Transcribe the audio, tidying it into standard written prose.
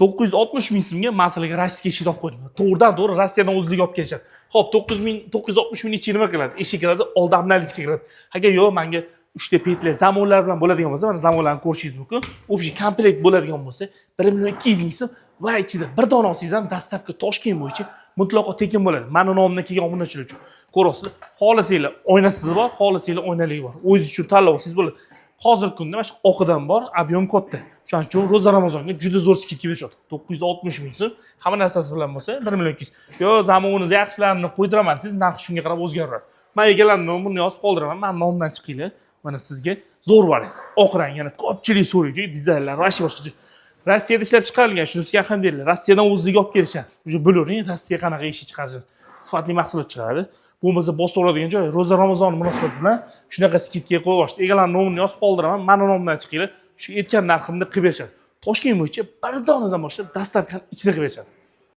960 ming so'mga masalan Rossiyaga eshik olib qo'ydim. To'g'ridan-to'g'ri Rossiyadan o'zligi olib kelishadi. Xo'p, 960 ming ichi nima qiladi? Eshik kiradi, oldi obnalichka kiradi. Agar yo'q, menga 3 ta petlar zamonlar bilan bo'ladigan bo'lsa, mana zamonlarni ko'rishingiz mumkin. Общий komplekt bo'ladigan bo'lsa, 1 200 ming so'm va ichida bir dona olsangiz ham dastavka Toshkent bo'yicha mutlaqo tekin bo'ladi. Meni nomimdan kelgan obunachilar uchun. Ko'rasizlar, xohlasanglar oynasiz bor, xohlasanglar oynaligi bor. O'zingiz uchun tanlab olsangiz bo'ladi. Hozirgi kunda mana shu oqidan bor, ob'yom katta. Shuning uchun ro'za Ramazonga juda zo'r skidka berishadi. 960 ming so'm, hamma narsasi bilan bo'lsa 1 million 200. Yo, zamoningiz yaxshilarini qo'ydiraman, siz narx shunga qarab o'zgaradi. Men egalarning nomini yozib qoldiraman, men nomdan chiqinglar. Mana sizga zo'r bor. Oq rang, yana ko'pchilik so'raydi, dizaynlar va boshqacha. Rossiyada ishlab chiqarilgan, shunisiga ham beriladi. Rossiyadan o'zligi olib kelishadi. Uje bilavering, Rossiya qanaqa ish chiqarishini. Sifatli mahsulot chiqaradi. Bo'lmasa bosib oladigan joy ro'za Ramazon munosabati bilan shunaqa skidka qo'yib yuborishdi. Egalarning nomini yozib qoldiraman, meni nomimdan chiqinglar. Shu aytgan narximni qilib berishadi. Toshkent bo'yicha bir donadan boshlab dastavkani ichida qilib berishadi.